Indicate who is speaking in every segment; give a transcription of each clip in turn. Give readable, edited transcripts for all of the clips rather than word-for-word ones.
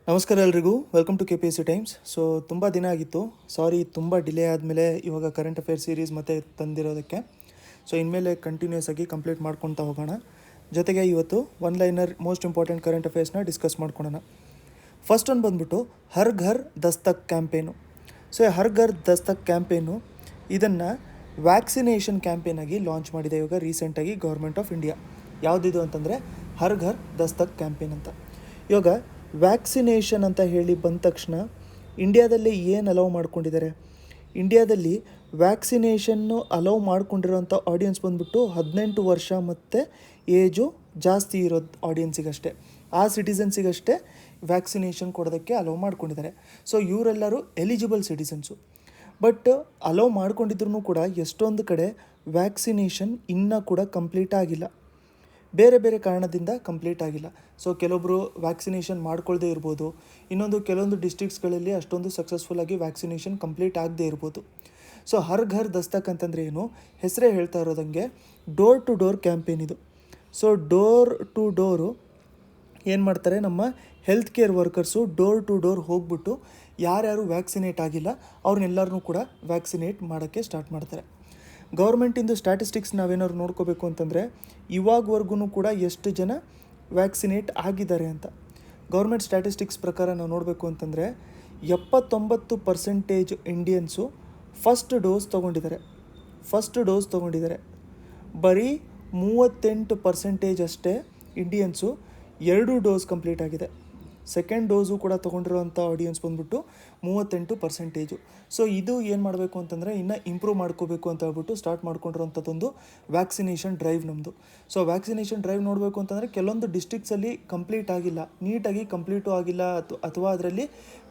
Speaker 1: ನಮಸ್ಕಾರ ಎಲ್ರಿಗೂ, welcome to KPSC times. So ತುಂಬ ದಿನ ಆಗಿತ್ತು, ಸಾರಿ ತುಂಬ ಡಿಲೇ ಆದಮೇಲೆ ಇವಾಗ ಕರೆಂಟ್ ಅಫೇರ್ ಸೀರೀಸ್ ಮತ್ತೆ ತಂದಿರೋದಕ್ಕೆ. ಸೊ ಇನ್ಮೇಲೆ ಕಂಟಿನ್ಯೂಸ್ ಆಗಿ ಕಂಪ್ಲೀಟ್ ಮಾಡ್ಕೊತಾ ಹೋಗೋಣ. ಜೊತೆಗೆ ಇವತ್ತು one liner most important current ಅಫೇರ್ಸ್ನ ಡಿಸ್ಕಸ್ ಮಾಡ್ಕೊಳೋಣ. ಫಸ್ಟ್ ಒಂದು ಬಂದ್ಬಿಟ್ಟು Har Ghar Dastak campaign. So Har Ghar Dastak campaign ಇದನ್ನು ವ್ಯಾಕ್ಸಿನೇಷನ್ ಕ್ಯಾಂಪೇನ್ ಆಗಿ ಲಾಂಚ್ ಮಾಡಿದೆ ಇವಾಗ ರೀಸೆಂಟಾಗಿ ಗೌರ್ಮೆಂಟ್ ಆಫ್ ಇಂಡಿಯಾ. ಯಾವುದಿದು ಅಂತಂದರೆ ಹರ್ ಘರ್ ದಸ್ತಕ್ ಕ್ಯಾಂಪೇನ್ ಅಂತ. ಇವಾಗ ವ್ಯಾಕ್ಸಿನೇಷನ್ ಅಂತ ಹೇಳಿ ಬಂದ ತಕ್ಷಣ ಇಂಡಿಯಾದಲ್ಲಿ ಏನು ಅಲೌ ಮಾಡ್ಕೊಂಡಿದ್ದಾರೆ, ಇಂಡಿಯಾದಲ್ಲಿ ವ್ಯಾಕ್ಸಿನೇಷನ್ನು ಅಲೌ ಮಾಡ್ಕೊಂಡಿರೋಂಥ ಆಡಿಯನ್ಸ್ ಬಂದ್ಬಿಟ್ಟು 18 ವರ್ಷ ಮತ್ತು ಏಜು ಜಾಸ್ತಿ ಇರೋ ಆಡಿಯನ್ಸಿಗಷ್ಟೇ, ಆ ಸಿಟಿಸನ್ಸಿಗಷ್ಟೇ ವ್ಯಾಕ್ಸಿನೇಷನ್ ಕೊಡೋದಕ್ಕೆ ಅಲೌ ಮಾಡ್ಕೊಂಡಿದ್ದಾರೆ. ಸೊ ಇವರೆಲ್ಲರೂ ಎಲಿಜಿಬಲ್ ಸಿಟಿಸನ್ಸು. ಬಟ್ ಅಲೌ ಮಾಡ್ಕೊಂಡಿದ್ರೂ ಕೂಡ ಎಷ್ಟೊಂದು ಕಡೆ ವ್ಯಾಕ್ಸಿನೇಷನ್ ಇನ್ನೂ ಕೂಡ ಕಂಪ್ಲೀಟ್ ಆಗಿಲ್ಲ, ಬೇರೆ ಬೇರೆ ಕಾರಣದಿಂದ ಕಂಪ್ಲೀಟ್ ಆಗಿಲ್ಲ. ಸೊ ಕೆಲವೊಬ್ಬರು ವ್ಯಾಕ್ಸಿನೇಷನ್ ಮಾಡ್ಕೊಳ್ಳದೇ ಇರ್ಬೋದು, ಕೆಲವೊಂದು ಡಿಸ್ಟ್ರಿಕ್ಸ್ಗಳಲ್ಲಿ ಅಷ್ಟೊಂದು ಸಕ್ಸಸ್ಫುಲ್ಲಾಗಿ ವ್ಯಾಕ್ಸಿನೇಷನ್ ಕಂಪ್ಲೀಟ್ ಆಗದೇ ಇರ್ಬೋದು. ಸೊ ಹರ್ ಘರ್ ದಸ್ತಕ್ ಅಂತಂದರೆ ಏನು, ಹೆಸರೇ ಹೇಳ್ತಾ ಇರೋದಂಗೆ ಡೋರ್ ಟು ಡೋರ್ ಕ್ಯಾಂಪೇನ್ ಇದು. ಸೊ ಡೋರ್ ಟು ಡೋರು ಏನು ಮಾಡ್ತಾರೆ, ನಮ್ಮ health care workers door to door ಹೋಗ್ಬಿಟ್ಟು ಯಾರ್ಯಾರು ವ್ಯಾಕ್ಸಿನೇಟ್ ಆಗಿಲ್ಲ ಅವ್ರನ್ನೆಲ್ಲರನ್ನೂ ಕೂಡ ವ್ಯಾಕ್ಸಿನೇಟ್ ಮಾಡೋಕ್ಕೆ ಸ್ಟಾರ್ಟ್ ಮಾಡ್ತಾರೆ. ಗೌರ್ಮೆಂಟಿಂದು ಸ್ಟ್ಯಾಟಿಸ್ಟಿಕ್ಸ್ ನಾವೇನಾದ್ರು ನೋಡ್ಕೋಬೇಕು ಅಂತಂದರೆ ಇವಾಗವರೆಗೂ ಕೂಡ ಎಷ್ಟು ಜನ ವ್ಯಾಕ್ಸಿನೇಟ್ ಆಗಿದ್ದಾರೆ ಅಂತ. ಗೌರ್ಮೆಂಟ್ ಸ್ಟ್ಯಾಟಿಸ್ಟಿಕ್ಸ್ ಪ್ರಕಾರ ನಾವು ನೋಡಬೇಕು ಅಂತಂದರೆ 79% ಇಂಡಿಯನ್ಸು ಫಸ್ಟ್ ಡೋಸ್ ತೊಗೊಂಡಿದ್ದಾರೆ. ಬರೀ 38% ಅಷ್ಟೇ ಇಂಡಿಯನ್ಸು 2 ಡೋಸ್ ಕಂಪ್ಲೀಟ್ ಆಗಿದೆ. ಸೆಕೆಂಡ್ ಡೋಸು ಕೂಡ ತೊಗೊಂಡಿರೋಂಥ ಆಡಿಯನ್ಸ್ ಬಂದ್ಬಿಟ್ಟು 38%. ಸೊ ಇದು ಏನು ಮಾಡಬೇಕು ಅಂತಂದರೆ ಇನ್ನೂ ಇಂಪ್ರೂವ್ ಮಾಡ್ಕೋಬೇಕು ಅಂತ ಹೇಳ್ಬಿಟ್ಟು ಸ್ಟಾರ್ಟ್ ಮಾಡ್ಕೊಂಡಿರೋಂಥದ್ದೊಂದು ವ್ಯಾಕ್ಸಿನೇಷನ್ ಡ್ರೈವ್ ನಮ್ಮದು. ಸೊ ವ್ಯಾಕ್ಸಿನೇಷನ್ ಡ್ರೈವ್ ನೋಡಬೇಕು ಅಂತಂದರೆ ಕೆಲವೊಂದು ಡಿಸ್ಟ್ರಿಕ್ಸಲ್ಲಿ ಕಂಪ್ಲೀಟ್ ಆಗಿಲ್ಲ, ನೀಟಾಗಿ ಕಂಪ್ಲೀಟು ಆಗಿಲ್ಲ, ಅಥವಾ ಅದರಲ್ಲಿ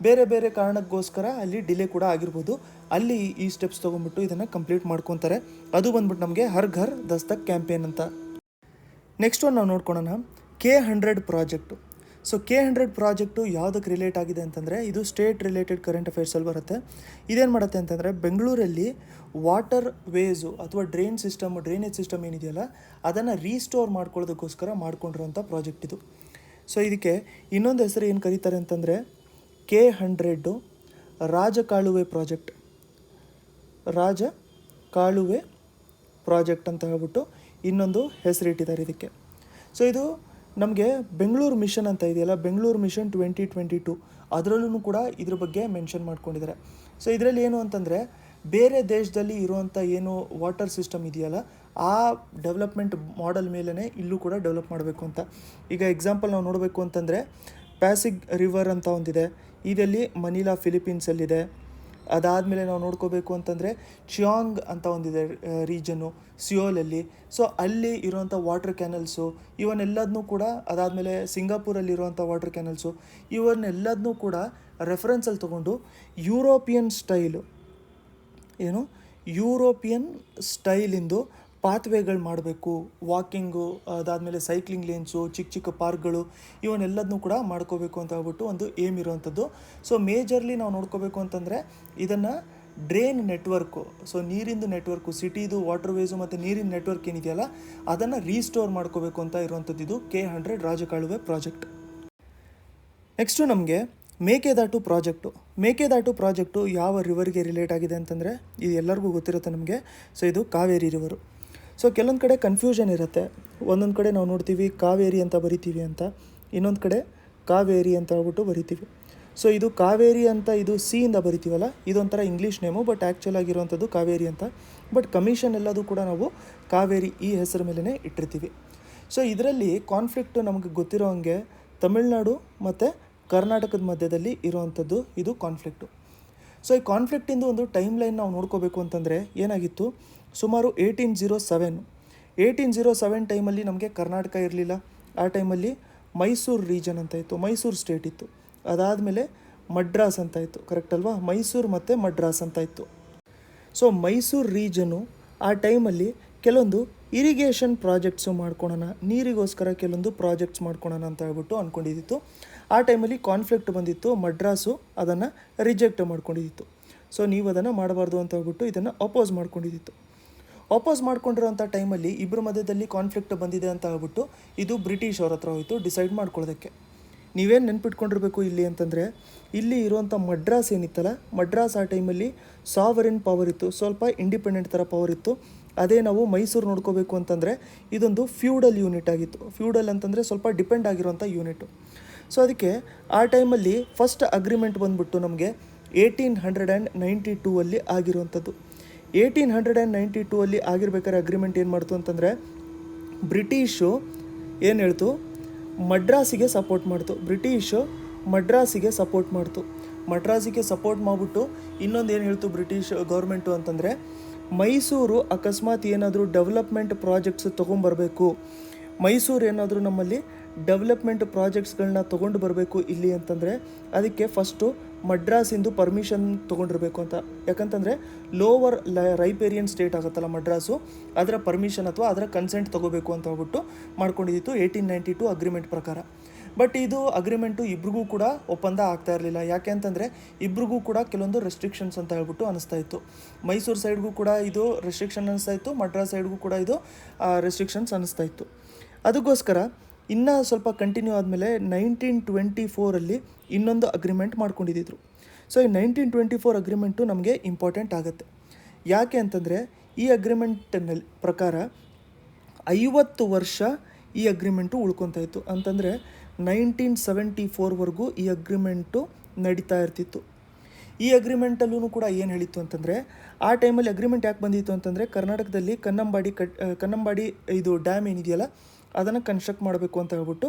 Speaker 1: ಬೇರೆ ಬೇರೆ ಕಾರಣಕ್ಕೋಸ್ಕರ ಅಲ್ಲಿ ಡಿಲೇ ಕೂಡ ಆಗಿರ್ಬೋದು. ಅಲ್ಲಿ ಈ ಸ್ಟೆಪ್ಸ್ ತೊಗೊಂಡ್ಬಿಟ್ಟು ಇದನ್ನು ಕಂಪ್ಲೀಟ್ ಮಾಡ್ಕೊತಾರೆ. ಅದು ಬಂದ್ಬಿಟ್ಟು ನಮಗೆ ಹರ್ ಘರ್ ದಸ್ತಕ್ ಕ್ಯಾಂಪೇನ್ ಅಂತ. ನೆಕ್ಸ್ಟ್ ಒಂದು ನಾವು ನೋಡ್ಕೊಳ್ಳೋಣ, K100 project. So K100 project ಯಾವುದಕ್ಕೆ ರಿಲೇಟ್ ಆಗಿದೆ ಅಂತಂದರೆ ಇದು ಸ್ಟೇಟ್ ರಿಲೇಟೆಡ್ ಕರೆಂಟ್ ಅಫೇರ್ಸಲ್ಲಿ ಬರುತ್ತೆ. ಇದೇನು ಮಾಡುತ್ತೆ ಅಂತಂದರೆ ಬೆಂಗಳೂರಲ್ಲಿ ವಾಟರ್ ವೇಸು ಅಥವಾ ಡ್ರೈನೇಜ್ ಸಿಸ್ಟಮ್ ಏನಿದೆಯಲ್ಲ ಅದನ್ನು ರೀಸ್ಟೋರ್ ಮಾಡ್ಕೊಳ್ಳೋದಕ್ಕೋಸ್ಕರ ಮಾಡ್ಕೊಂಡಿರೋಂಥ ಪ್ರಾಜೆಕ್ಟ್ ಇದು. ಸೊ ಇದಕ್ಕೆ ಇನ್ನೊಂದು ಹೆಸರು ಏನು ಕರೀತಾರೆ ಅಂತಂದರೆ K100 ರಾಜಕಾಲುವೆ ಪ್ರಾಜೆಕ್ಟ್ ಅಂತ ಹೇಳ್ಬಿಟ್ಟು ಇನ್ನೊಂದು ಹೆಸರಿಟ್ಟಿದ್ದಾರೆ ಇದಕ್ಕೆ. ಸೊ ಇದು ನಮಗೆ ಬೆಂಗಳೂರು ಮಿಷನ್ ಅಂತ ಇದೆಯಲ್ಲ, ಬೆಂಗಳೂರು ಮಿಷನ್ 2022 ಅದರಲ್ಲೂ ಕೂಡ ಇದ್ರ ಬಗ್ಗೆ ಮೆನ್ಷನ್ ಮಾಡ್ಕೊಂಡಿದ್ದಾರೆ. ಸೊ ಇದರಲ್ಲಿ ಏನು ಅಂತಂದರೆ ಬೇರೆ ದೇಶದಲ್ಲಿ ಇರುವಂಥ ಏನು ವಾಟರ್ ಸಿಸ್ಟಮ್ ಇದೆಯಲ್ಲ ಆ ಡೆವಲಪ್ಮೆಂಟ್ ಮಾಡೆಲ್ ಮೇಲೇ ಇಲ್ಲೂ ಕೂಡ ಡೆವಲಪ್ ಮಾಡಬೇಕು ಅಂತ. ಈಗ ಎಕ್ಸಾಂಪಲ್ ನಾವು ನೋಡಬೇಕು ಅಂತಂದರೆ ಪ್ಯಾಸಿಗ್ ರಿವರ್ ಅಂತ ಒಂದಿದೆ, ಇದರಲ್ಲಿ ಮನಿಲಾ ಫಿಲಿಪೀನ್ಸಲ್ಲಿದೆ. ಅದಾದಮೇಲೆ ನಾವು ನೋಡ್ಕೋಬೇಕು ಅಂತಂದರೆ ಚಿಯಾಂಗ್ ಅಂತ ಒಂದಿದೆ ರೀಜನ್ನು ಸಿಯೋಲಲ್ಲಿ. ಸೊ ಅಲ್ಲಿ ಇರುವಂಥ ವಾಟರ್ ಕ್ಯಾನಲ್ಸು ಇವನ್ನೆಲ್ಲದನ್ನೂ ಕೂಡ, ಅದಾದಮೇಲೆ ಸಿಂಗಾಪುರಲ್ಲಿರುವಂಥ ವಾಟರ್ ಕ್ಯಾನಲ್ಸು ಇವನ್ನೆಲ್ಲದನ್ನೂ ಕೂಡ ರೆಫರೆನ್ಸಲ್ಲಿ ತೊಗೊಂಡು ಯುರೋಪಿಯನ್ ಸ್ಟೈಲಿಂದು ಪಾತ್ವೇಗಳು ಮಾಡಬೇಕು, ವಾಕಿಂಗು, ಅದಾದಮೇಲೆ ಸೈಕ್ಲಿಂಗ್ ಲೇನ್ಸು, ಚಿಕ್ಕ ಪಾರ್ಕ್ಗಳು ಇವನ್ನೆಲ್ಲದನ್ನೂ ಕೂಡ ಮಾಡ್ಕೋಬೇಕು ಅಂತ ಹೇಳ್ಬಿಟ್ಟು ಒಂದು ಏಮ್ ಇರುವಂಥದ್ದು. ಸೊ ಮೇಜರ್ಲಿ ನಾವು ನೋಡ್ಕೋಬೇಕು ಅಂತಂದರೆ ಇದನ್ನು ಡ್ರೈನ್ ನೆಟ್ವರ್ಕು, ಸೊ ನೀರಿಂದು ನೆಟ್ವರ್ಕು, ಸಿಟಿದು ವಾಟರ್ ವೇಸು ಮತ್ತು ನೀರಿನ ನೆಟ್ವರ್ಕ್ ಏನಿದೆಯಲ್ಲ ಅದನ್ನು ರೀಸ್ಟೋರ್ ಮಾಡ್ಕೋಬೇಕು ಅಂತ ಇರುವಂಥದ್ದು ಇದು K100 ರಾಜಕಾಲುವೆ ಪ್ರಾಜೆಕ್ಟ್. ನೆಕ್ಸ್ಟು ನಮಗೆ ಮೇಕೆದಾಟು ಪ್ರಾಜೆಕ್ಟು ಯಾವ ರಿವರ್ಗೆ ರಿಲೇಟ್ ಆಗಿದೆ ಅಂತಂದರೆ ಇದು ಎಲ್ಲರಿಗೂ ಗೊತ್ತಿರುತ್ತೆ ನಮಗೆ. ಸೊ ಇದು ಕಾವೇರಿ ರಿವರು. ಸೊ ಕೆಲವೊಂದು ಕಡೆ ಕನ್ಫ್ಯೂಷನ್ ಇರುತ್ತೆ, ಒಂದೊಂದು ಕಡೆ ನಾವು ನೋಡ್ತೀವಿ ಕಾವೇರಿ ಅಂತ ಬರಿತೀವಿ ಅಂತ, ಇನ್ನೊಂದು ಕಡೆ ಕಾವೇರಿ ಅಂತ ಹೇಳ್ಬಿಟ್ಟು ಬರಿತೀವಿ. ಸೊ ಇದು ಕಾವೇರಿ ಅಂತ ಇದು ಸಿಯಿಂದ ಬರಿತೀವಲ್ಲ ಇದೊಂಥರ ಇಂಗ್ಲೀಷ್ ನೇಮು, ಬಟ್ ಆ್ಯಕ್ಚುಲ್ ಆಗಿರುವಂಥದ್ದು ಕಾವೇರಿ ಅಂತ. ಬಟ್ ಕಮಿಷನ್ ಎಲ್ಲದೂ ಕೂಡ ನಾವು ಕಾವೇರಿ ಈ ಹೆಸರು ಮೇಲೇ ಇಟ್ಟಿರ್ತೀವಿ. ಸೊ ಇದರಲ್ಲಿ ಕಾನ್ಫ್ಲಿಕ್ಟು ನಮಗೆ ಗೊತ್ತಿರೋ ಹಾಗೆ ತಮಿಳ್ನಾಡು ಮತ್ತು ಕರ್ನಾಟಕದ ಮಧ್ಯದಲ್ಲಿ ಇರುವಂಥದ್ದು ಇದು ಕಾನ್ಫ್ಲಿಕ್ಟು. ಸೊ ಈ ಕಾನ್ಫ್ಲಿಕ್ಟಿಂದು ಒಂದು ಟೈಮ್ ಲೈನ್ ನಾವು ನೋಡ್ಕೋಬೇಕು ಅಂತಂದರೆ ಏನಾಗಿತ್ತು, ಸುಮಾರು 1807 ಟೈಮಲ್ಲಿ ನಮಗೆ ಕರ್ನಾಟಕ ಇರಲಿಲ್ಲ. ಆ ಟೈಮಲ್ಲಿ ಮೈಸೂರು ರೀಜನ್ ಅಂತ ಇತ್ತು, ಮೈಸೂರು ಸ್ಟೇಟ್ ಇತ್ತು. ಅದಾದಮೇಲೆ ಮಡ್ರಾಸ್ ಅಂತ ಇತ್ತು, ಕರೆಕ್ಟ್ ಅಲ್ವಾ, ಮೈಸೂರು ಮತ್ತು ಮಡ್ರಾಸ್ ಅಂತ ಇತ್ತು. ಸೊ ಮೈಸೂರು ರೀಜನು ಆ ಟೈಮಲ್ಲಿ ಕೆಲವೊಂದು ಇರಿಗೇಷನ್ ಪ್ರಾಜೆಕ್ಟ್ಸು ಮಾಡ್ಕೊಳೋಣ, ನೀರಿಗೋಸ್ಕರ ಕೆಲವೊಂದು ಪ್ರಾಜೆಕ್ಟ್ಸ್ ಮಾಡ್ಕೊಳೋಣ ಅಂತ ಹೇಳ್ಬಿಟ್ಟು ಅಂದ್ಕೊಂಡಿದ್ದಿತ್ತು. ಆ ಟೈಮಲ್ಲಿ ಕಾನ್ಫ್ಲಿಕ್ಟ್ ಬಂದಿತ್ತು, ಮಡ್ರಾಸು ಅದನ್ನು ರಿಜೆಕ್ಟ್ ಮಾಡ್ಕೊಂಡಿದ್ದಿತ್ತು. ಸೊ ನೀವು ಅದನ್ನು ಮಾಡಬಾರ್ದು ಅಂತ ಹೇಳ್ಬಿಟ್ಟು ಇದನ್ನು ಅಪೋಸ್ ಮಾಡ್ಕೊಂಡಿದ್ದಿತ್ತು. ಮಾಡ್ಕೊಂಡಿರೋಂಥ ಟೈಮಲ್ಲಿ ಇಬ್ಬರ ಮಧ್ಯದಲ್ಲಿ ಕಾನ್ಫ್ಲಿಕ್ಟ್ ಬಂದಿದೆ ಅಂತ ಹೇಳ್ಬಿಟ್ಟು ಇದು ಬ್ರಿಟಿಷ್ ಅವ್ರ ಹತ್ರ ಹೋಯಿತು ಡಿಸೈಡ್ ಮಾಡ್ಕೊಳ್ಳೋದಕ್ಕೆ. ನೀವೇನು ನೆನ್ಪಿಟ್ಕೊಂಡಿರಬೇಕು ಇಲ್ಲಿ ಅಂತಂದರೆ, ಇಲ್ಲಿ ಇರುವಂಥ ಮಡ್ರಾಸ್ ಏನಿತ್ತಲ್ಲ, ಮಡ್ರಾಸ್ ಆ ಟೈಮಲ್ಲಿ ಸಾವರಿನ್ ಪವರ್ ಇತ್ತು, ಸ್ವಲ್ಪ ಇಂಡಿಪೆಂಡೆಂಟ್ ಥರ ಪವರ್ ಇತ್ತು. ಅದೇ ನಾವು ಮೈಸೂರು ನೋಡ್ಕೋಬೇಕು ಅಂತಂದರೆ ಇದೊಂದು ಫ್ಯೂಡಲ್ ಯೂನಿಟ್ ಆಗಿತ್ತು. ಫ್ಯೂಡಲ್ ಅಂತಂದರೆ ಸ್ವಲ್ಪ ಡಿಪೆಂಡ್ ಆಗಿರುವಂಥ ಯೂನಿಟು. ಸೊ ಅದಕ್ಕೆ ಆ ಟೈಮಲ್ಲಿ ಫಸ್ಟ್ ಅಗ್ರಿಮೆಂಟ್ ಬಂದ್ಬಿಟ್ಟು ನಮಗೆ 1892 ಅಲ್ಲಿ ಆಗಿರುವಂಥದ್ದು. 1892 ಅಲ್ಲಿ ಆಗಿರ್ಬೇಕಾದ್ರೆ ಅಗ್ರಿಮೆಂಟ್ ಏನು ಮಾಡ್ತು ಅಂತಂದರೆ, ಬ್ರಿಟಿಷು ಏನು ಹೇಳ್ತು, ಮಡ್ರಾಸಿಗೆ ಸಪೋರ್ಟ್ ಮಾಡ್ತು. ಬ್ರಿಟಿಷು ಮಡ್ರಾಸಿಗೆ ಸಪೋರ್ಟ್ ಮಾಡ್ತು. ಮಡ್ರಾಸಿಗೆ ಸಪೋರ್ಟ್ ಮಾಡಿಬಿಟ್ಟು ಇನ್ನೊಂದು ಏನು ಹೇಳ್ತು ಬ್ರಿಟಿಷ್ ಗೌರ್ಮೆಂಟು ಅಂತಂದರೆ, ಮೈಸೂರು ಅಕಸ್ಮಾತ್ ಏನಾದರೂ ಡೆವಲಪ್ಮೆಂಟ್ ಪ್ರಾಜೆಕ್ಟ್ಸ್ ತೊಗೊಂಬರ್ಬೇಕು, ಮೈಸೂರು ಏನಾದರೂ ನಮ್ಮಲ್ಲಿ ಡೆವಲಪ್ಮೆಂಟ್ ಪ್ರಾಜೆಕ್ಟ್ಸ್ಗಳನ್ನ ತೊಗೊಂಡು ಬರಬೇಕು ಇಲ್ಲಿ ಅಂತಂದರೆ ಅದಕ್ಕೆ ಫಸ್ಟು ಮಡ್ರಾಸಿಂದು ಪರ್ಮಿಷನ್ ತೊಗೊಂಡಿರಬೇಕು ಅಂತ. ಯಾಕಂತಂದರೆ ಲೋವರ್ ರೈಪೇರಿಯನ್ ಸ್ಟೇಟ್ ಆಗುತ್ತಲ್ಲ ಮಡ್ರಾಸು, ಅದರ ಪರ್ಮಿಷನ್ ಅಥವಾ ಅದರ ಕನ್ಸೆಂಟ್ ತೊಗೋಬೇಕು ಅಂತ ಹೇಳ್ಬಿಟ್ಟು ಮಾಡ್ಕೊಂಡಿದ್ದಿತ್ತು 1892 ಅಗ್ರಿಮೆಂಟ್ ಪ್ರಕಾರ. ಬಟ್ ಇದು ಅಗ್ರಿಮೆಂಟು ಇಬ್ರಿಗೂ ಕೂಡ ಒಪ್ಪಂದ ಆಗ್ತಾ ಇರಲಿಲ್ಲ. ಯಾಕೆ ಅಂತಂದರೆ ಇಬ್ರಿಗೂ ಕೂಡ ಕೆಲವೊಂದು ರೆಸ್ಟ್ರಿಕ್ಷನ್ಸ್ ಅಂತ ಹೇಳ್ಬಿಟ್ಟು ಅನಿಸ್ತಾ ಇತ್ತು. ಮೈಸೂರು ಸೈಡ್ಗೂ ಕೂಡ ಇದು ರೆಸ್ಟ್ರಿಕ್ಷನ್ ಅನಿಸ್ತಾ ಇತ್ತು, ಮಡ್ರಾಸ್ ಸೈಡ್ಗೂ ಕೂಡ ಇದು ರೆಸ್ಟ್ರಿಕ್ಷನ್ಸ್ ಅನಿಸ್ತಾ ಇತ್ತು. ಅದಕ್ಕೋಸ್ಕರ ಇನ್ನೂ ಸ್ವಲ್ಪ ಕಂಟಿನ್ಯೂ ಆದಮೇಲೆ 1924 ಇನ್ನೊಂದು ಅಗ್ರಿಮೆಂಟ್ ಮಾಡ್ಕೊಂಡಿದ್ದರು. ಸೊ ಈ 1924 ಅಗ್ರಿಮೆಂಟು ನಮಗೆ ಇಂಪಾರ್ಟೆಂಟ್ ಆಗುತ್ತೆ. ಯಾಕೆ ಅಂತಂದರೆ ಈ ಅಗ್ರಿಮೆಂಟ್ನಲ್ಲಿ ಪ್ರಕಾರ 50 ವರ್ಷ ಈ ಅಗ್ರಿಮೆಂಟು ಉಳ್ಕೊತಾ ಇತ್ತು. ಅಂತಂದರೆ 1974ವರೆಗೂ ಈ ಅಗ್ರಿಮೆಂಟು ನಡೀತಾ ಇರ್ತಿತ್ತು. ಈ ಅಗ್ರಿಮೆಂಟಲ್ಲೂ ಕೂಡ ಏನು ಹೇಳಿತ್ತು ಅಂತಂದರೆ, ಆ ಟೈಮಲ್ಲಿ ಅಗ್ರಿಮೆಂಟ್ ಯಾಕೆ ಬಂದಿತ್ತು ಅಂತಂದರೆ, ಕರ್ನಾಟಕದಲ್ಲಿ ಕನ್ನಂಬಾಡಿ ಇದು ಡ್ಯಾಮ್ ಏನಿದೆಯಲ್ಲ ಅದನ್ನು ಕನ್ಸ್ಟ್ರಕ್ಟ್ ಮಾಡಬೇಕು ಅಂತ ಹೇಳ್ಬಿಟ್ಟು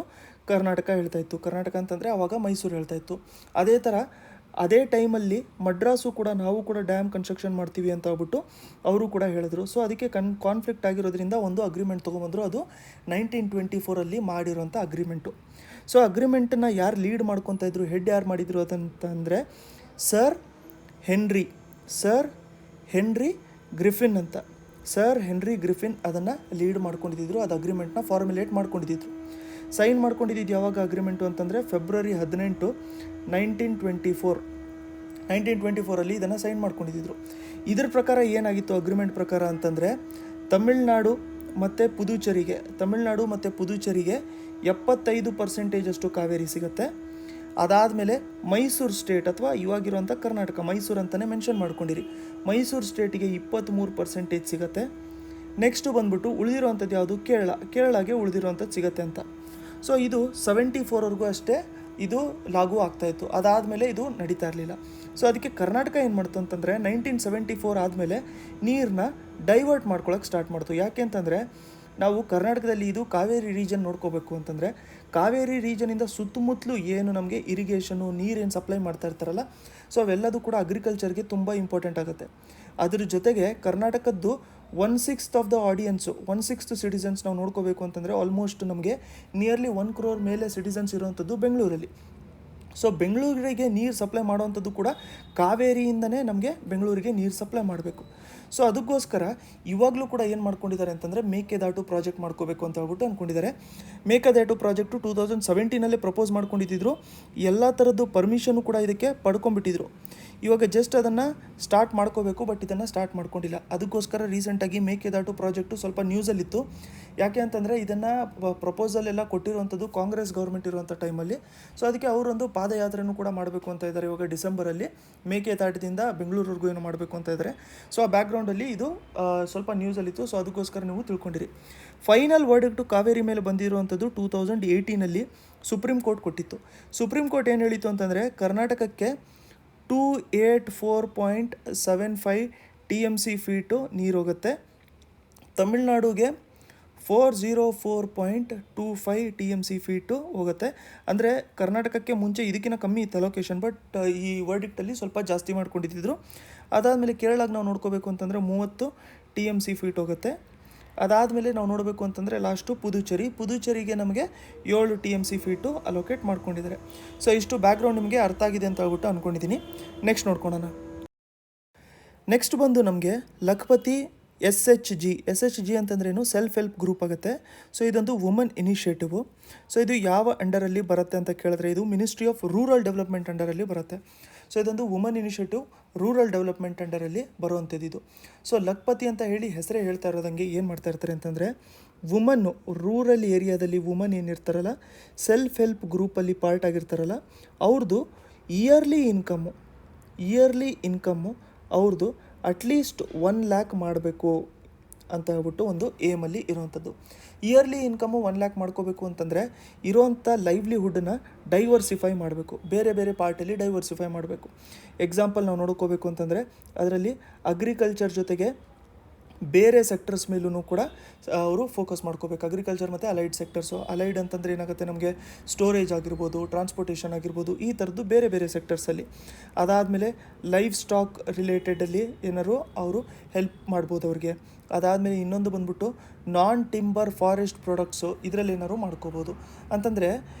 Speaker 1: ಕರ್ನಾಟಕ ಹೇಳ್ತಾಯಿತ್ತು. ಕರ್ನಾಟಕ ಅಂತಂದರೆ ಆವಾಗ ಮೈಸೂರು ಹೇಳ್ತಾಯಿತ್ತು. ಅದೇ ಥರ ಅದೇ ಟೈಮಲ್ಲಿ ಮಡ್ರಾಸು ಕೂಡ ನಾವು ಕೂಡ ಡ್ಯಾಮ್ ಕನ್ಸ್ಟ್ರಕ್ಷನ್ ಮಾಡ್ತೀವಿ ಅಂತ ಹೇಳ್ಬಿಟ್ಟು ಅವರು ಕೂಡ ಹೇಳಿದ್ರು. ಸೊ ಅದಕ್ಕೆ ಕಾನ್ಫ್ಲಿಕ್ಟ್ ಆಗಿರೋದ್ರಿಂದ ಒಂದು ಅಗ್ರಿಮೆಂಟ್ ತೊಗೊಂಬಂದರು. ಅದು 1924 ಮಾಡಿರೋಂಥ ಅಗ್ರಿಮೆಂಟು. ಸೊ ಅಗ್ರಿಮೆಂಟನ್ನು ಯಾರು ಲೀಡ್ ಮಾಡ್ಕೊತಾ ಇದ್ರು, ಹೆಡ್ ಯಾರು ಮಾಡಿದರು ಅಂತಂದರೆ ಸರ್ ಹೆನ್ರಿ ಗ್ರಿಫಿನ್ ಅಂತ. ಸರ್ ಹೆನ್ರಿ ಗ್ರಿಫಿನ್ ಅದನ್ನು ಲೀಡ್ ಮಾಡ್ಕೊಂಡಿದ್ದರು. ಅದು ಅಗ್ರಿಮೆಂಟ್ನ ಫಾರ್ಮುಲೇಟ್ ಮಾಡ್ಕೊಂಡಿದ್ದರು. ಸೈನ್ ಮಾಡ್ಕೊಂಡಿದ್ದು ಯಾವಾಗ ಅಗ್ರಿಮೆಂಟು ಅಂತಂದರೆ ಫೆಬ್ರವರಿ 18, 1924 ಇದನ್ನು ಸೈನ್ ಮಾಡ್ಕೊಂಡಿದ್ದರು. ಇದ್ರ ಪ್ರಕಾರ ಏನಾಗಿತ್ತು ಅಗ್ರಿಮೆಂಟ್ ಪ್ರಕಾರ ಅಂತಂದರೆ, ತಮಿಳ್ನಾಡು ಮತ್ತು ಪುದುಚೇರಿಗೆ 75% ಅಷ್ಟು ಕಾವೇರಿ ಸಿಗುತ್ತೆ. ಅದಾದಮೇಲೆ ಮೈಸೂರು ಸ್ಟೇಟ್ ಅಥವಾ ಇವಾಗಿರುವಂಥ ಕರ್ನಾಟಕ, ಮೈಸೂರು ಅಂತಲೇ ಮೆನ್ಷನ್ ಮಾಡ್ಕೊಂಡಿರಿ, ಮೈಸೂರು ಸ್ಟೇಟಿಗೆ 23% ಸಿಗುತ್ತೆ. ನೆಕ್ಸ್ಟು ಬಂದ್ಬಿಟ್ಟು ಉಳಿದಿರುವಂಥದ್ದು ಯಾವುದು, ಕೇರಳಗೆ ಉಳಿದಿರುವಂಥದ್ದು ಸಿಗುತ್ತೆ ಅಂತ. ಸೊ ಇದು 74ವರೆಗೂ ಅಷ್ಟೇ ಇದು ಲಾಗೂ ಆಗ್ತಾಯಿತ್ತು. ಅದಾದಮೇಲೆ ಇದು ನಡೀತಾ ಇರಲಿಲ್ಲ. ಸೊ ಅದಕ್ಕೆ ಕರ್ನಾಟಕ ಏನು ಮಾಡ್ತು ಅಂತಂದರೆ 1974 ಆದಮೇಲೆ ನೀರನ್ನ ಡೈವರ್ಟ್ ಮಾಡ್ಕೊಳ್ಳೋಕೆ ಸ್ಟಾರ್ಟ್ ಮಾಡ್ತು. ಯಾಕೆ ಅಂತಂದರೆ ನಾವು ಕರ್ನಾಟಕದಲ್ಲಿ ಇದು ಕಾವೇರಿ ರೀಜನ್ ನೋಡ್ಕೋಬೇಕು ಅಂತಂದರೆ, ಕಾವೇರಿ ರೀಜನಿಂದ ಸುತ್ತಮುತ್ತಲೂ ಏನು ನಮಗೆ ಇರಿಗೇಷನು ನೀರೇನು ಸಪ್ಲೈ ಮಾಡ್ತಾ ಇರ್ತಾರಲ್ಲ, ಸೊ ಅವೆಲ್ಲದೂ ಕೂಡ ಅಗ್ರಿಕಲ್ಚರ್ಗೆ ತುಂಬ ಇಂಪಾರ್ಟೆಂಟ್ ಆಗುತ್ತೆ. ಅದ್ರ ಜೊತೆಗೆ ಕರ್ನಾಟಕದ್ದು 1/6 ಆಫ್ ದ ಆಡಿಯನ್ಸು, 1/6 ಸಿಟಿಸನ್ಸ್ ನಾವು ನೋಡ್ಕೋಬೇಕು ಅಂತಂದರೆ ಆಲ್ಮೋಸ್ಟ್ ನಮಗೆ ನಿಯರ್ಲಿ 1 crore ಮೇಲೆ ಸಿಟಿಸನ್ಸ್ ಇರುವಂಥದ್ದು ಬೆಂಗಳೂರಲ್ಲಿ. ಸೊ ಬೆಂಗಳೂರಿಗೆ ನೀರು ಸಪ್ಲೈ ಮಾಡೋವಂಥದ್ದು ಕೂಡ ಕಾವೇರಿಯಿಂದನೇ ನಮಗೆ ಬೆಂಗಳೂರಿಗೆ ನೀರು ಸಪ್ಲೈ ಮಾಡಬೇಕು. ಸೊ ಅದಕ್ಕೋಸ್ಕರ ಇವಾಗಲೂ ಕೂಡ ಏನು ಮಾಡ್ಕೊಂಡಿದ್ದಾರೆ ಅಂತಂದರೆ ಮೇಕೆದಾಟು ಪ್ರಾಜೆಕ್ಟ್ ಮಾಡ್ಕೋಬೇಕು ಅಂತ ಹೇಳ್ಬಿಟ್ಟು ಅಂದ್ಕೊಂಡಿದ್ದಾರೆ. ಮೇಕೆದಾಟು ಪ್ರಾಜೆಕ್ಟು 2017 ಪ್ರಪೋಸ್ ಮಾಡ್ಕೊಂಡಿದ್ದರು. ಎಲ್ಲ ಥರದ್ದು ಪರ್ಮಿಷನು ಕೂಡ ಇದಕ್ಕೆ ಪಡ್ಕೊಂಡ್ಬಿಟ್ಟಿದ್ರು. ಇವಾಗ ಜಸ್ಟ್ ಅದನ್ನು ಸ್ಟಾರ್ಟ್ ಮಾಡ್ಕೋಬೇಕು, ಬಟ್ ಇದನ್ನು ಸ್ಟಾರ್ಟ್ ಮಾಡ್ಕೊಂಡಿಲ್ಲ. ಅದಕ್ಕೋಸ್ಕರ ರೀಸೆಂಟಾಗಿ ಮೇಕೆದಾಟು ಪ್ರಾಜೆಕ್ಟು ಸ್ವಲ್ಪ ನ್ಯೂಸಲ್ಲಿತ್ತು. ಯಾಕೆ ಅಂತಂದರೆ ಇದನ್ನು ಪ್ರಪೋಸಲ್ ಎಲ್ಲ ಕೊಟ್ಟಿರುವಂಥದ್ದು ಕಾಂಗ್ರೆಸ್ ಗೌರ್ಮೆಂಟ್ ಇರುವಂಥ ಟೈಮಲ್ಲಿ. ಸೊ ಅದಕ್ಕೆ ಅವರೊಂದು ಪಾದಯಾತ್ರೆನೂ ಕೂಡ ಮಾಡಬೇಕು ಅಂತ ಇದ್ದಾರೆ ಇವಾಗ ಡಿಸೆಂಬರಲ್ಲಿ, ಮೇಕೆದಾಟದಿಂದ ಬೆಂಗಳೂರಿವರೆಗೂ ಏನು ಮಾಡಬೇಕು ಅಂತ ಇದ್ದಾರೆ. ಸೊ ಆ ಬ್ಯಾಕ್ಗ್ರೌಂಡಲ್ಲಿ ಇದು ಸ್ವಲ್ಪ ನ್ಯೂಸಲ್ಲಿತ್ತು. ಸೊ ಅದಕ್ಕೋಸ್ಕರ ನೀವು ತಿಳ್ಕೊಂಡಿರಿ. ಫೈನಲ್ ವರ್ಡಿಕ್ಟು ಕಾವೇರಿ ಮೇಲೆ ಬಂದಿರುವಂಥದ್ದು 2018 ಸುಪ್ರೀಂ ಕೋರ್ಟ್ ಕೊಟ್ಟಿತ್ತು. ಸುಪ್ರೀಂ ಕೋರ್ಟ್ ಏನು ಹೇಳಿತ್ತು ಅಂತಂದರೆ, ಕರ್ನಾಟಕಕ್ಕೆ 284.75 TMC ಫೀಟು ನೀರು ಹೋಗುತ್ತೆ, ತಮಿಳ್ನಾಡುಗೆ 404.25 TMC ಫೀಟು ಹೋಗುತ್ತೆ. ಅಂದರೆ ಕರ್ನಾಟಕಕ್ಕೆ ಮುಂಚೆ ಇದಕ್ಕಿಂತ ಕಮ್ಮಿ ಇತ್ತು ಅಲೋಕೇಶನ್, ಬಟ್ ಈ ವರ್ಡಿಕ್ಟಲ್ಲಿ ಸ್ವಲ್ಪ ಜಾಸ್ತಿ ಮಾಡ್ಕೊಂಡಿದ್ದರು. ಅದಾದಮೇಲೆ ಕೇರಳಕ್ಕೆ ನಾವು ನೋಡ್ಕೋಬೇಕು ಅಂತಂದರೆ 30 TMC ಫೀಟ್ ಹೋಗುತ್ತೆ. ಅದಾದಮೇಲೆ ನಾವು ನೋಡಬೇಕು ಅಂತಂದರೆ ಲಾಸ್ಟು ಪುದುಚೇರಿಗೆ ನಮಗೆ 7 TMC ಫೀಟು ಅಲೋಕೇಟ್ ಮಾಡ್ಕೊಂಡಿದ್ದಾರೆ. ಸೊ ಇಷ್ಟು ಬ್ಯಾಕ್ಗ್ರೌಂಡ್ ನಿಮಗೆ ಅರ್ಥ ಆಗಿದೆ ಅಂತ ಹೇಳ್ಬಿಟ್ಟು ಅಂದ್ಕೊಂಡಿದ್ದೀನಿ. ನೆಕ್ಸ್ಟ್ ನೋಡ್ಕೊಳ್ಳೋಣ. ನೆಕ್ಸ್ಟ್ ಬಂದು ನಮಗೆ ಲಖಪತಿ SHG ಅಂತಂದ್ರೇನು, ಸೆಲ್ಫ್ ಹೆಲ್ಪ್ ಗ್ರೂಪ್ ಆಗುತ್ತೆ. ಸೊ ಇದೊಂದು ವುಮನ್ ಇನಿಷಿಯೇಟಿವು. ಸೊ ಇದು ಯಾವ ಅಂಡರಲ್ಲಿ ಬರುತ್ತೆ ಅಂತ ಕೇಳಿದ್ರೆ, ಇದು ಮಿನಿಸ್ಟ್ರಿ ಆಫ್ ರೂರಲ್ ಡೆವಲಪ್ಮೆಂಟ್ ಅಂಡರಲ್ಲಿ ಬರುತ್ತೆ. ಸೊ ಇದೊಂದು ವುಮನ್ ಇನಿಷಿಯೇಟಿವ್ ರೂರಲ್ ಡೆವಲಪ್ಮೆಂಟ್ ಅಂಡರಲ್ಲಿ ಬರುವಂಥದ್ದು ಇದು. ಸೊ ಲಖಪತಿ ಅಂತ ಹೇಳಿ ಹೆಸರೇ ಹೇಳ್ತಾ ಇರೋದಂಗೆ ಏನು ಮಾಡ್ತಾ ಇರ್ತಾರೆ ಅಂತಂದರೆ, ವುಮನ್ನು ರೂರಲ್ ಏರಿಯಾದಲ್ಲಿ ವುಮನ್ ಏನಿರ್ತಾರಲ್ಲ, ಸೆಲ್ಫ್ ಹೆಲ್ಪ್ ಗ್ರೂಪಲ್ಲಿ ಪಾರ್ಟ್ ಆಗಿರ್ತಾರಲ್ಲ, ಅವ್ರದ್ದು ಇಯರ್ಲಿ ಇನ್ಕಮ್ಮು ಅವ್ರದ್ದು ಅಟ್ಲೀಸ್ಟ್ 1 ಲ್ಯಾಕ್ ಮಾಡಬೇಕು ಅಂತ ಹೇಳ್ಬಿಟ್ಟು ಒಂದು ಏಮಲ್ಲಿ ಇರೋವಂಥದ್ದು. ಇಯರ್ಲಿ ಇನ್ಕಮ್ಮು 1 ಲ್ಯಾಕ್ ಮಾಡ್ಕೋಬೇಕು ಅಂತಂದರೆ ಇರೋವಂಥ ಲೈವ್ಲಿಹುಡ್ಡನ್ನ ಡೈವರ್ಸಿಫೈ ಮಾಡಬೇಕು, ಬೇರೆ ಬೇರೆ ಪಾರ್ಟಲ್ಲಿ ಡೈವರ್ಸಿಫೈ ಮಾಡಬೇಕು. ಎಕ್ಸಾಂಪಲ್ ನಾವು ನೋಡ್ಕೋಬೇಕು ಅಂತಂದರೆ ಅದರಲ್ಲಿ ಅಗ್ರಿಕಲ್ಚರ್ ಜೊತೆಗೆ ಬೇರೆ ಸೆಕ್ಟರ್ಸ್ ಮೇಲೂ ಕೂಡ ಅವರು ಫೋಕಸ್ ಮಾಡ್ಕೋಬೇಕು. ಅಗ್ರಿಕಲ್ಚರ್ ಮತ್ತು ಅಲೈಡ್ ಸೆಕ್ಟರ್ಸು. ಅಲೈಡ್ ಅಂತಂದರೆ ಏನಾಗುತ್ತೆ, ನಮಗೆ ಸ್ಟೋರೇಜ್ ಆಗಿರ್ಬೋದು, ಟ್ರಾನ್ಸ್ಪೋರ್ಟೇಷನ್ ಆಗಿರ್ಬೋದು, ಈ ಥರದ್ದು ಬೇರೆ ಬೇರೆ ಸೆಕ್ಟರ್ಸಲ್ಲಿ. ಅದಾದಮೇಲೆ ಲೈವ್ ಸ್ಟಾಕ್ ರಿಲೇಟೆಡಲ್ಲಿ ಏನಾದ್ರು ಅವರು ಹೆಲ್ಪ್ ಮಾಡ್ಬೋದು ಅವ್ರಿಗೆ. ಅದಾದಮೇಲೆ ಇನ್ನೊಂದು ಬಂದ್ಬಿಟ್ಟು ನಾನ್ ಟಿಂಬರ್ ಫಾರೆಸ್ಟ್ ಪ್ರಾಡಕ್ಟ್ಸು, ಇದರಲ್ಲಿ ಏನಾದ್ರು ಮಾಡ್ಕೋಬೋದು. ಅಂತಂದರೆ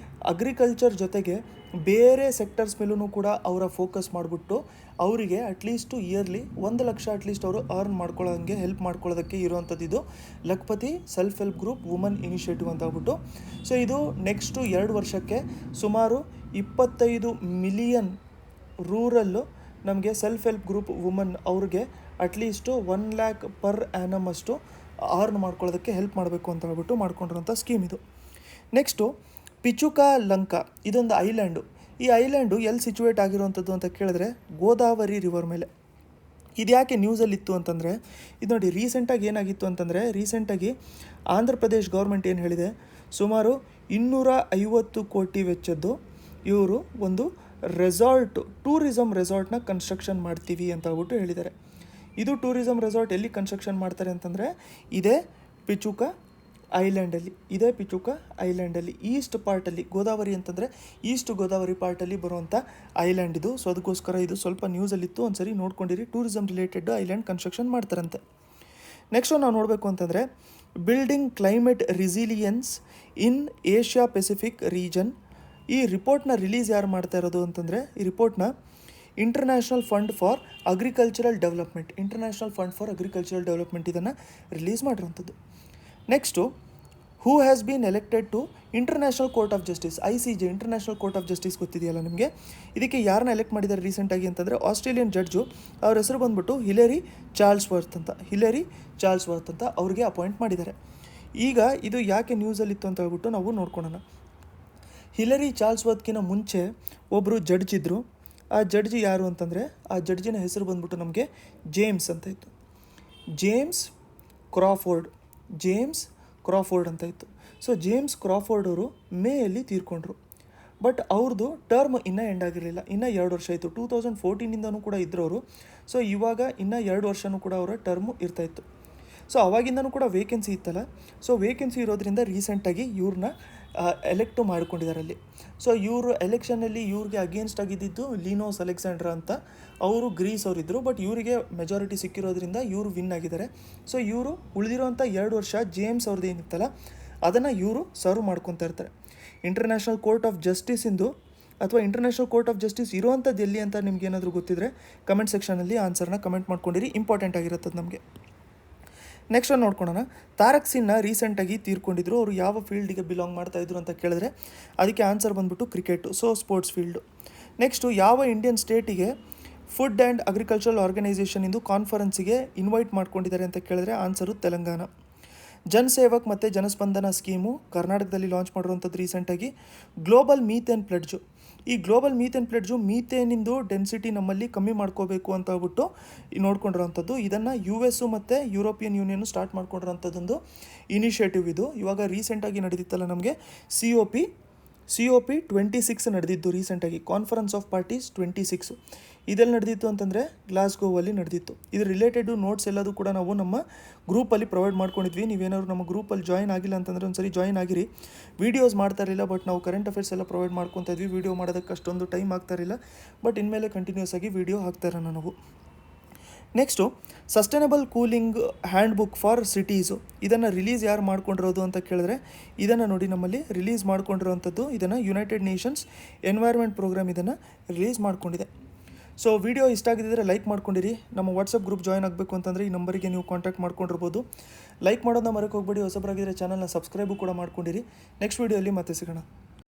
Speaker 1: ಅಗ್ರಿಕಲ್ಚರ್ ಜೊತೆಗೆ ಬೇರೆ ಸೆಕ್ಟರ್ಸ್ ಮೇಲೂ ಕೂಡ ಅವರ ಫೋಕಸ್ ಮಾಡಿಬಿಟ್ಟು ಅವರಿಗೆ ಅಟ್ಲೀಸ್ಟು ಇಯರ್ಲಿ 1 ಲಕ್ಷ ಅಟ್ಲೀಸ್ಟ್ ಅವರು ಅರ್ನ್ ಮಾಡ್ಕೊಳ್ಳೋಂಗೆ ಹೆಲ್ಪ್ ಮಾಡ್ಕೊಳ್ಳೋದಕ್ಕೆ ಇರೋವಂಥದ್ದು ಇದು Lakhpati self help group woman initiative ಅಂತ ಹೇಳ್ಬಿಟ್ಟು. ಸೊ ಇದು ನೆಕ್ಸ್ಟು 2 ವರ್ಷಕ್ಕೆ ಸುಮಾರು 25 ಮಿಲಿಯನ್ ರೂರಲ್ಲು ನಮಗೆ ಸೆಲ್ಫ್ ಹೆಲ್ಪ್ ಗ್ರೂಪ್ ವುಮನ್ ಅವ್ರಿಗೆ ಅಟ್ಲೀಸ್ಟು 1 ಲ್ಯಾಕ್ ಪರ್ ಆ್ಯನಮ್ ಅಷ್ಟು ಅರ್ನ್ ಮಾಡ್ಕೊಳ್ಳೋದಕ್ಕೆ ಹೆಲ್ಪ್ ಮಾಡಬೇಕು ಅಂತ ಹೇಳ್ಬಿಟ್ಟು ಮಾಡ್ಕೊಂಡಿರೋಂಥ ಸ್ಕೀಮ್ ಇದು. ನೆಕ್ಸ್ಟು ಪಿಚುಕಾ ಲಂಕಾ, ಇದೊಂದು ಐಲ್ಯಾಂಡು. ಈ ಐಲ್ಯಾಂಡು ಎಲ್ಲಿ ಸಿಚುವೇಟ್ ಆಗಿರುವಂಥದ್ದು ಅಂತ ಕೇಳಿದ್ರೆ ಗೋದಾವರಿ ರಿವರ್ ಮೇಲೆ. ಇದು ಯಾಕೆ ನ್ಯೂಸಲ್ಲಿತ್ತು ಅಂತಂದರೆ, ಇದು ನೋಡಿ ರೀಸೆಂಟಾಗಿ ಏನಾಗಿತ್ತು ಅಂತಂದರೆ, ರೀಸೆಂಟಾಗಿ ಆಂಧ್ರ ಪ್ರದೇಶ್ ಗೌರ್ಮೆಂಟ್ ಏನು ಹೇಳಿದೆ, ಸುಮಾರು 250 ಕೋಟಿ ವೆಚ್ಚದ್ದು ಇವರು ಒಂದು ಟೂರಿಸಮ್ ರೆಸಾರ್ಟ್ನ ಕನ್ಸ್ಟ್ರಕ್ಷನ್ ಮಾಡ್ತೀವಿ ಅಂತ ಹೇಳ್ಬಿಟ್ಟು ಹೇಳಿದ್ದಾರೆ. ಇದು ಟೂರಿಸಮ್ ರೆಸಾರ್ಟ್ ಎಲ್ಲಿ ಕನ್ಸ್ಟ್ರಕ್ಷನ್ ಮಾಡ್ತಾರೆ ಅಂತಂದರೆ ಇದೇ ಪಿಚುಕಾ ಐಲ್ಯಾಂಡಲ್ಲಿ ಈಸ್ಟ್ ಪಾರ್ಟಲ್ಲಿ, ಗೋದಾವರಿ ಅಂತಂದರೆ ಈಸ್ಟ್ ಗೋದಾವರಿ ಪಾರ್ಟಲ್ಲಿ ಬರುವಂಥ ಐಲ್ಯಾಂಡ್ ಇದು. ಸೊ ಅದಕ್ಕೋಸ್ಕರ ಇದು ಸ್ವಲ್ಪ ನ್ಯೂಸಲ್ಲಿತ್ತು, ಒಂದು ಸರಿ ನೋಡ್ಕೊಂಡಿರಿ. ಟೂರಿಸಮ್ ರಿಲೇಟೆಡ್ ಐಲ್ಯಾಂಡ್ ಕನ್ಸ್ಟ್ರಕ್ಷನ್ ಮಾಡ್ತಾರಂತೆ. ನೆಕ್ಸ್ಟು ನಾವು ನೋಡಬೇಕು ಅಂತಂದರೆ building climate resilience in Asia Pacific region. ಈ ರಿಪೋರ್ಟ್ನ ರಿಲೀಸ್ ಯಾರು ಮಾಡ್ತಾ ಇರೋದು ಅಂತಂದರೆ, ಈ ರಿಪೋರ್ಟ್ನ international fund for agricultural development ಇದನ್ನು ರಿಲೀಸ್ ಮಾಡಿರೋಂಥದ್ದು. Next who has been elected to international court of justice, ICJ international court of justice ಗೊತ್ತಿದೆಯಲ್ಲ ನಿಮಗೆ. ಇದಕ್ಕೆ ಯಾರನ್ನ ಎಲೆಕ್ಟ್ ಮಾಡಿದ್ದಾರೆ ರೀಸೆಂಟಾಗಿ ಅಂತಂದರೆ ಆಸ್ಟ್ರೇಲಿಯನ್ ಜಡ್ಜು, ಅವ್ರ ಹೆಸರು ಬಂದ್ಬಿಟ್ಟು ಹಿಲರಿ ಚಾರ್ಲ್ಸ್ವರ್ತ್ ಅಂತ ಅವ್ರಿಗೆ ಅಪಾಯಿಂಟ್ ಮಾಡಿದ್ದಾರೆ. ಈಗ ಇದು ಯಾಕೆ ನ್ಯೂಸಲ್ಲಿತ್ತು ಅಂತ ಹೇಳ್ಬಿಟ್ಟು ನಾವು ನೋಡ್ಕೊಳ್ಳೋಣ. ಹಿಲರಿ ಚಾರ್ಲ್ಸ್ವರ್ತ್ಗಿನ ಮುಂಚೆ ಒಬ್ಬರು ಜಡ್ಜ್ ಇದ್ದರು. ಆ ಜಡ್ಜ್ ಯಾರು ಅಂತಂದರೆ, ಆ ಜಡ್ಜಿನ ಹೆಸರು ಬಂದ್ಬಿಟ್ಟು ನಮಗೆ ಜೇಮ್ಸ್ ಅಂತ ಇತ್ತು. ಜೇಮ್ಸ್ ಕ್ರಾಫೋರ್ಡ್ ಅಂತ ಇತ್ತು. ಸೊ ಜೇಮ್ಸ್ ಕ್ರಾಫೋರ್ಡ್ ಅವರು ಮೇಯಲ್ಲಿ ತೀರ್ಕೊಂಡ್ರು. ಬಟ್ ಅವ್ರದ್ದು ಟರ್ಮ್ ಇನ್ನೂ ಎಂಡ್ ಆಗಿರಲಿಲ್ಲ, ಇನ್ನೂ 2 ವರ್ಷ ಇತ್ತು. 2014ಇಂದನೂ ಕೂಡ ಇದ್ರವರು. ಸೊ ಇವಾಗ ಇನ್ನೂ 2 ವರ್ಷವೂ ಕೂಡ ಅವರ ಟರ್ಮು ಇರ್ತಾಯಿತ್ತು. ಸೊ ಅವಾಗಿಂದನೂ ಕೂಡ ವೇಕೆನ್ಸಿ ಇತ್ತಲ್ಲ. ಸೊ ವೇಕೆನ್ಸಿ ಇರೋದ್ರಿಂದ ರೀಸೆಂಟಾಗಿ ಇವ್ರನ್ನ ಎಲೆಕ್ಟು ಮಾಡ್ಕೊಂಡಿದ್ದಾರೆ ಅಲ್ಲಿ. ಸೊ ಇವರು ಎಲೆಕ್ಷನಲ್ಲಿ ಇವ್ರಿಗೆ ಅಗೇನ್ಸ್ಟ್ ಆಗಿದ್ದು ಲೀನೋಸ್ ಅಲೆಕ್ಸಾಂಡ್ರಾ ಅಂತ, ಅವರು ಗ್ರೀಸ್ ಅವರಿದ್ದರು. ಬಟ್ ಇವರಿಗೆ ಮೆಜಾರಿಟಿ ಸಿಕ್ಕಿರೋದ್ರಿಂದ ಇವರು ವಿನ್ ಆಗಿದ್ದಾರೆ. ಸೊ ಇವರು ಉಳಿದಿರೋಂಥ 2 ವರ್ಷ ಜೇಮ್ಸ್ ಅವ್ರದ್ದು ಏನಿತ್ತಲ್ಲ ಅದನ್ನು ಇವರು ಸರ್ವ್ ಮಾಡ್ಕೊತಾ ಇರ್ತಾರೆ. ಇಂಟರ್ನ್ಯಾಷನಲ್ ಕೋರ್ಟ್ ಆಫ್ ಜಸ್ಟಿಸಿಂದು ಅಥವಾ ಇಂಟರ್ನ್ಯಾಷನಲ್ ಕೋರ್ಟ್ ಆಫ್ ಜಸ್ಟಿಸ್ ಇರುವಂಥದ್ದು ಎಲ್ಲಿ ಅಂತ ನಿಮ್ಗೆ ಏನಾದರೂ ಗೊತ್ತಿದ್ದರೆ ಕಮೆಂಟ್ ಸೆಕ್ಷನಲ್ಲಿ ಆನ್ಸರ್ನ ಕಮೆಂಟ್ ಮಾಡ್ಕೊಂಡಿರಿ, ಇಂಪಾರ್ಟೆಂಟ್ ಆಗಿರುತ್ತದೆ ನಮಗೆ. ನೆಕ್ಸ್ಟ್ ಒಂದು ನೋಡ್ಕೊಳ್ಳೋಣ. ತಾರಕ್ ಸಿನ್ಹಾ ರೀಸೆಂಟಾಗಿ ತೀರ್ಕೊಂಡಿದ್ರು. ಅವರು ಯಾವ ಫೀಲ್ಡಿಗೆ ಬಿಲಾಂಗ್ ಮಾಡ್ತಾಯಿದ್ರು ಅಂತ ಕೇಳಿದ್ರೆ ಅದಕ್ಕೆ ಆನ್ಸರ್ ಬಂದ್ಬಿಟ್ಟು cricket, so sports field. Next ಯಾವ ಇಂಡಿಯನ್ ಸ್ಟೇಟಿಗೆ ಫುಡ್ ಆ್ಯಂಡ್ ಅಗ್ರಿಕಲ್ಚರಲ್ ಆರ್ಗನೈಸೇಷನಿಂದು ಕಾನ್ಫರೆನ್ಸಿಗೆ ಇನ್ವೈಟ್ ಮಾಡ್ಕೊಂಡಿದ್ದಾರೆ ಅಂತ ಕೇಳಿದ್ರೆ ಆನ್ಸರು ತೆಲಂಗಾಣ. ಜನಸೇವಕ್ ಮತ್ತು ಜನಸ್ಪಂದನ ಸ್ಕೀಮು ಕರ್ನಾಟಕದಲ್ಲಿ ಲಾಂಚ್ ಮಾಡಿರುವಂಥದ್ದು ರೀಸೆಂಟಾಗಿ. ಗ್ಲೋಬಲ್ ಮೀಥೇನ್ ಪ್ಲೆಡ್ಜು, ಈ ಗ್ಲೋಬಲ್ ಮೀಥೇನ್ ಪ್ಲೆಡ್ಜು ಮೀಥೇನಿಂದು ಡೆನ್ಸಿಟಿ ನಮ್ಮಲ್ಲಿ ಕಮ್ಮಿ ಮಾಡ್ಕೋಬೇಕು ಅಂತ ಹೇಳ್ಬಿಟ್ಟು ನೋಡ್ಕೊಂಡಿರೋವಂಥದ್ದು. ಇದನ್ನು US ಮತ್ತು ಯುರೋಪಿಯನ್ ಯೂನಿಯನ್ ಸ್ಟಾರ್ಟ್ ಮಾಡ್ಕೊಂಡಿರೋಂಥದ್ದೊಂದು ಇನಿಷಿಯೇಟಿವ್ ಇದು. ಇವಾಗ ರೀಸೆಂಟಾಗಿ ನಡೆದಿತ್ತಲ್ಲ ನಮಗೆ COP 26 ನಡೆದಿದ್ದು ರೀಸೆಂಟಾಗಿ, ಕಾನ್ಫರೆನ್ಸ್ ಆಫ್ ಪಾರ್ಟೀಸ್ 26. ಇದೆಲ್ಲಿ ನಡೆದಿತ್ತು ಅಂತಂದರೆ ಗ್ಲಾಸ್ಗೋವಲ್ಲಿ ನಡೆದಿತ್ತು. ಇದು ರಿಲೇಟೆಡ್ ನೋಟ್ಸ್ ಎಲ್ಲದೂ ಕೂಡ ನಾವು ನಮ್ಮ ಗ್ರೂಪಲ್ಲಿ ಪ್ರೊವೈಡ್ ಮಾಡ್ಕೊಂಡಿದ್ವಿ. ನೀವೇನಾದ್ರು ನಮ್ಮ ಗ್ರೂಪಲ್ಲಿ ಜಾಯಿನ್ ಆಗಿಲ್ಲ ಅಂತಂದರೆ ಒಂದು ಸರಿ ಜಾಯಿನ್ ಆಗಿರಿ. ವೀಡಿಯೋಸ್ ಮಾಡ್ತಾ ಇರಲಿಲ್ಲ, ಬಟ್ ನಾವು ಕರೆಂಟ್ ಅಫೇರ್ಸ್ ಎಲ್ಲ ಪ್ರೊವೈಡ್ ಮಾಡ್ಕೊತಾ ಇದ್ವಿ. ವೀಡಿಯೋ ಮಾಡೋದಕ್ಕೆ ಅಷ್ಟೊಂದು ಟೈಮ್ ಆಗ್ತಾ ಇರಲಿಲ್ಲ, ಬಟ್ ಇನ್ಮೇಲೆ ಕಂಟಿನ್ಯೂಸ್ ಆಗಿ ವೀಡಿಯೋ ಹಾಕ್ತಾ ಇರೋಣ ನಾವು. Next sustainable cooling handbook for cities, ಇದನ್ನು ರಿಲೀಸ್ ಯಾರು ಮಾಡ್ಕೊಂಡಿರೋದು ಅಂತ ಕೇಳಿದ್ರೆ ಇದನ್ನು ನೋಡಿ ನಮ್ಮಲ್ಲಿ ರಿಲೀಸ್ ಮಾಡ್ಕೊಂಡಿರೋವಂಥದ್ದು. ಇದನ್ನು ಯುನೈಟೆಡ್ ನೇಷನ್ಸ್ ಎನ್ವೈರ್ಮೆಂಟ್ ಪ್ರೋಗ್ರಾಮ್ ಇದನ್ನು ರಿಲೀಸ್ ಮಾಡ್ಕೊಂಡಿದೆ. ಸೊ ವಿಡಿಯೋ ಇಷ್ಟ ಆಗಿದ್ದರೆ ಲೈಕ್ ಮಾಡ್ಕೊಂಡಿರಿ. ನಮ್ಮ ವಾಟ್ಸಪ್ ಗ್ರೂಪ್ ಜಾಯ್ನ್ ಆಗಬೇಕು ಅಂತಂದರೆ ಈ ನಂಬರಿಗೆ ನೀವು ಕಾಂಟ್ಯಾಕ್ಟ್ ಮಾಡ್ಕೊಂಡಿರ್ಬೋದು. ಲೈಕ್ ಮಾಡೋದನ್ನ ಮರೆಯೋಕೆ ಹೋಗ್ಬೇಡಿ. ಹೊಸಬರಾಗಿದ್ದರೆ ಚಾನಲ್ನ ಸಬ್ಸ್ಕ್ರೈಬು ಕೂಡ ಮಾಡ್ಕೊಂಡಿರಿ. ನೆಕ್ಸ್ಟ್ ವೀಡಿಯೋಲಿ ಮತ್ತೆ ಸಿಗೋಣ.